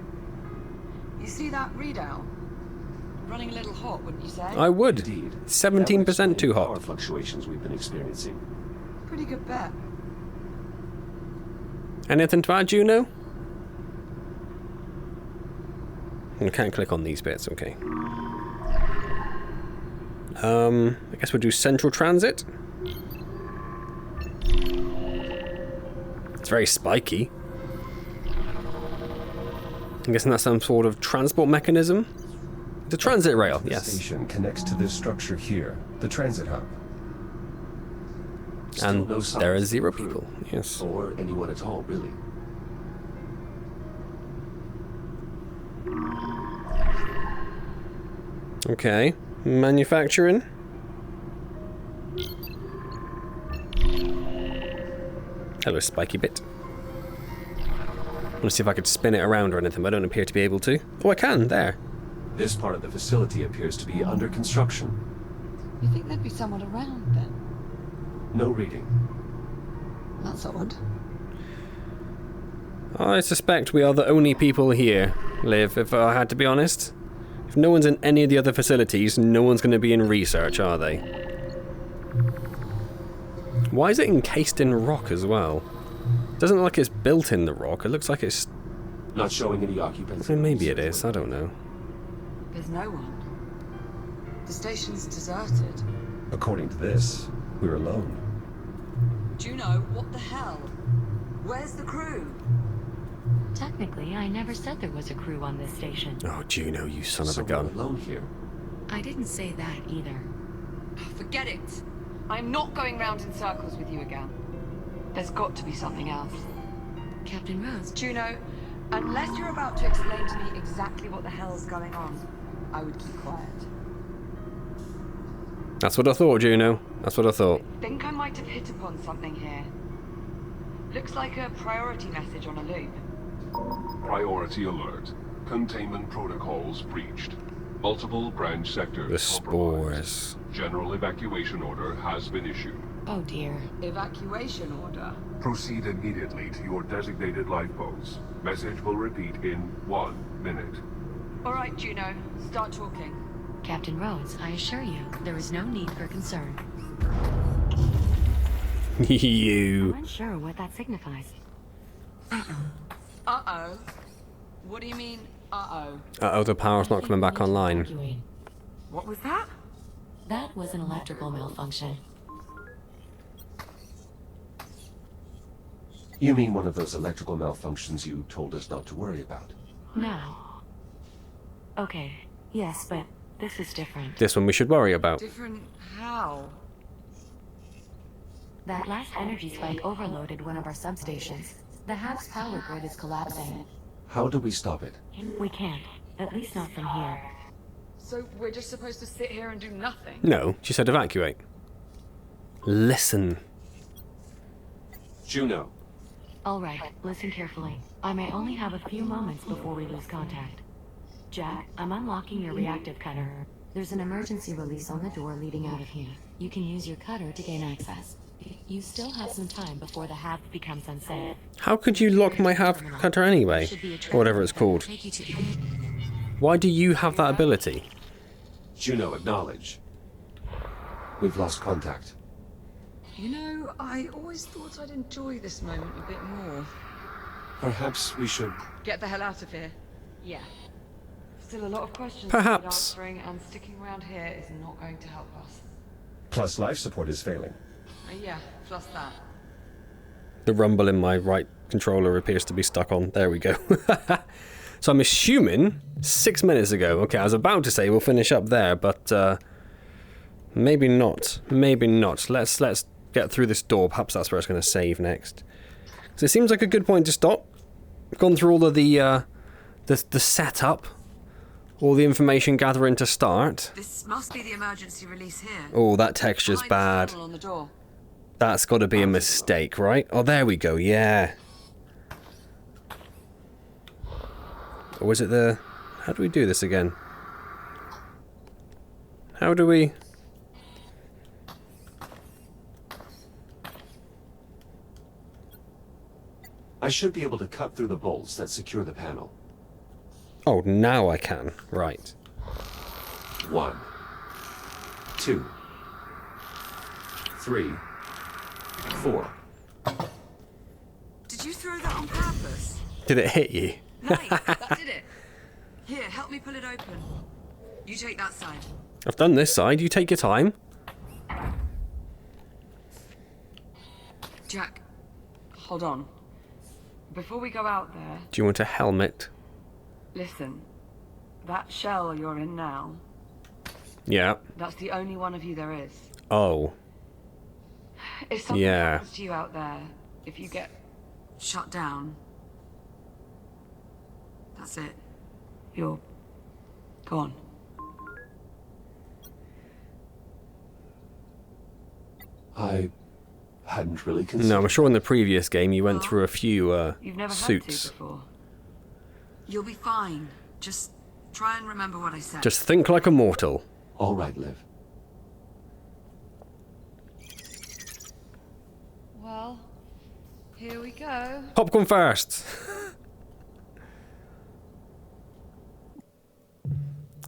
B: You see that readout? Running a little hot, wouldn't you say?
A: I would.
C: Indeed.
A: 17% too
C: Power
A: hot.
C: fluctuations we've been experiencing.
B: Pretty good bet.
A: Anything to add, Juno? I can't click on these bits, okay. I guess we'll do Central Transit. It's very spiky. I'm guessing that's some sort of transport mechanism. The transit rail,
C: The
A: yes.
C: station connects to this structure here, the transit hub. Still
A: And
C: no signs
A: there are
C: of
A: 0
C: crew,
A: people, yes.
C: or anyone at all, really.
A: Okay, manufacturing. Hello, spiky bit. I want to see if I could spin it around or anything, but I don't appear to be able to. Oh, I can, there.
C: This part of the facility appears to be under construction.
B: You think there'd be someone around then?
C: No reading.
B: That's odd.
A: I suspect we are the only people here, Liv, if I had to be honest. If no one's in any of the other facilities, no one's going to be in research, are they? Why is it encased in rock as well? Doesn't look like it's built in the rock. It looks like it's...
C: Not showing any occupants.
A: Well, maybe it is. I don't know.
B: There's no one. The station's deserted.
C: According to this, we're alone.
B: Juno, what the hell? Where's the crew?
E: Technically, I never said there was a crew on this station.
A: Oh, Juno, you son of a
C: So we're
A: gun.
C: alone here.
E: I didn't say that either.
B: Forget it. I'm not going round in circles with you again. There's got to be something else.
E: Captain Rose,
B: Juno, unless you're about to explain to me exactly what the hell's going on, I would keep quiet.
A: That's what I thought, Juno. That's what I thought.
B: Think I might have hit upon something here. Looks like a priority message on a loop.
F: Priority alert. Containment protocols breached. Multiple branch sectors
A: The
F: compromised.
A: spores.
F: General evacuation order has been issued.
E: oh dear.
B: Evacuation order.
F: Proceed immediately to your designated lifeboats. Message will repeat in 1 minute.
B: All right, Juno, start talking.
E: Captain Rhodes, I assure you, there is no need for concern.
A: You.
E: I'm unsure what that signifies.
B: Uh-oh. What do you mean, uh-oh?
A: Uh-oh, the power's not coming back online.
E: Evacuate.
B: What was that?
E: That was an electrical malfunction.
C: You mean one of those electrical malfunctions you told us not to worry about?
E: No. Okay, yes, but this is different.
A: This one we should worry about.
B: Different how?
E: That last energy spike overloaded one of our substations. The hub's power grid is collapsing.
C: How do we stop it?
E: We can't. At least not from here.
B: So we're just supposed to sit here and do nothing?
A: No, she said evacuate. Listen.
C: Juno.
E: All right, listen carefully. I may only have a few moments before we lose contact. Jack, I'm unlocking your reactive cutter. There's an emergency release on the door leading out of here. You can use your cutter to gain access. You still have some time before the hab becomes unsafe.
A: How could you lock my half cutter anyway? Or whatever it's called.
E: Take you to...
A: Why do you have that ability?
C: Juno, acknowledge. We've lost contact.
B: You know, I always thought I'd enjoy this moment a bit more.
C: Perhaps we should...
H: Get the hell out of here.
B: Yeah. Still a lot of questions
A: Perhaps.
B: answering, and sticking around here is not going to help us.
C: Plus life support is failing.
H: Yeah, plus that.
A: The rumble in my right controller appears to be stuck on. There we go. So I'm assuming 6 minutes ago. Okay, I was about to say we'll finish up there, but maybe not. Maybe not. Let's get through this door. Perhaps that's where it's going to save next. So it seems like a good point to stop. We've gone through all of the setup, all the information gathering to start.
H: This must be the emergency release here.
A: Oh, that texture's bad.
H: On the door.
A: That's got to be a mistake, right? Oh, there we go, yeah. Or was it the... How do we do this again? How do we...
C: I should be able to cut through the bolts that secure the panel.
A: Oh, now I can. Right.
C: 1, 2, 3, 4.
H: Did you throw that on purpose?
A: Did it hit you?
H: Nice, that did it. Here, help me pull it open. You take that side.
A: I've done this side. You take your time.
H: Jack, hold on. Before we go out there,
A: Do you want a helmet?
H: listen. That shell you're in now,
A: Yeah.
H: that's the only one of you there is.
A: Oh.
H: If something
A: Yeah.
H: happens to you out there, if you get shut down, that's it. You're gone.
C: I hadn't really considered...
A: No, I'm sure in the previous game you went through a few
H: You've never
A: suits.
H: had to before. You'll be fine. Just try and remember what I said.
A: Just think like a mortal.
C: All right, Liv.
B: Well, here we go.
A: Popcorn first.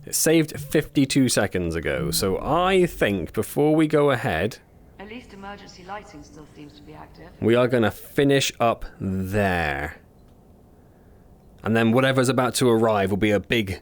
A: It saved 52 seconds ago, so I think before we go ahead,
B: At least emergency lighting still seems to be active.
A: we are going to finish up there. And then whatever's about to arrive will be a big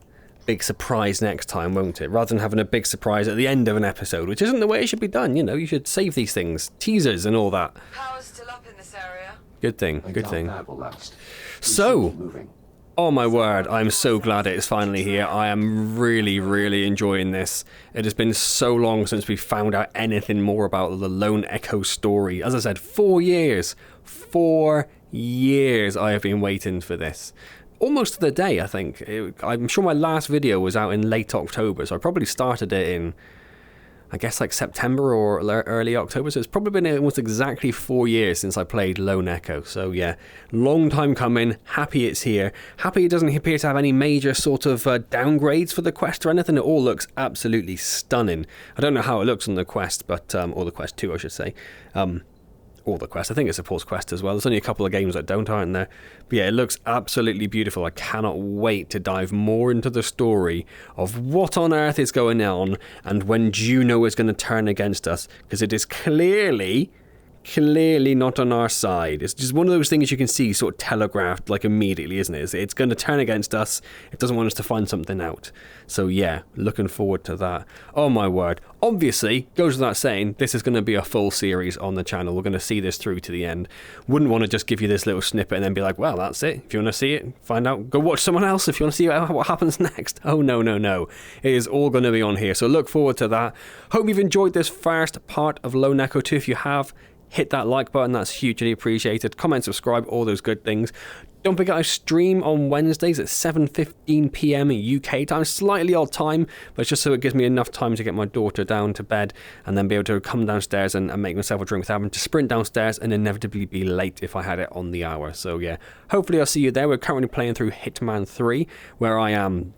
A: surprise next time, won't it? Rather than having a big surprise at the end of an episode, which isn't the way it should be done, you know, you should save these things. Teasers and all that.
H: Power's still up in this area.
A: Good thing,
C: I
A: good
C: doubt
A: thing.
C: that will last. We
A: So-
C: should keep moving.
A: Oh my word, I'm so glad it's finally here. I am really, really enjoying this. It has been so long since we found out anything more about the Lone Echo story. As I said, 4 years. 4 years I have been waiting for this. Almost to the day, I think. I'm sure my last video was out in late October, so I probably started it in, I guess, like September or early October. So it's probably been almost exactly 4 years since I played Lone Echo. So yeah, long time coming. Happy it's here. Happy it doesn't appear to have any major sort of downgrades for the Quest or anything. It all looks absolutely stunning. I don't know how it looks on the Quest, but or the Quest 2, I should say. Or the Quest. I think it supports Quest as well. There's only a couple of games that don't, aren't there? But yeah, it looks absolutely beautiful. I cannot wait to dive more into the story of what on earth is going on and when Juno is going to turn against us, because it is clearly not on our side. It's just one of those things you can see sort of telegraphed like immediately, isn't it? It's going to turn against us. It doesn't want us to find something out. So yeah, looking forward to that. Oh my word. Obviously, goes without saying, this is going to be a full series on the channel. We're going to see this through to the end. Wouldn't want to just give you this little snippet and then be like, well, that's it. If you want to see it, find out, go watch someone else if you want to see what happens next. Oh, no. It is all going to be on here. So look forward to that. Hope you've enjoyed this first part of Lone Echo 2. If you have, hit that like button, that's hugely appreciated. Comment, subscribe, all those good things. Don't forget I stream on Wednesdays at 7:15 PM UK time. Slightly odd time, but it's just so it gives me enough time to get my daughter down to bed and then be able to come downstairs and make myself a drink without having to sprint downstairs and inevitably be late if I had it on the hour. So yeah, hopefully I'll see you there. We're currently playing through Hitman 3, where I am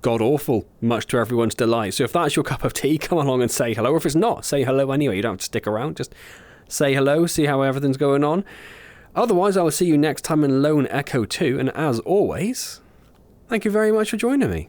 A: god-awful, much to everyone's delight. So if that's your cup of tea, come along and say hello. Or if it's not, say hello anyway. You don't have to stick around. Just say hello, see how everything's going on. Otherwise, I will see you next time in Lone Echo 2, and as always, thank you very much for joining me.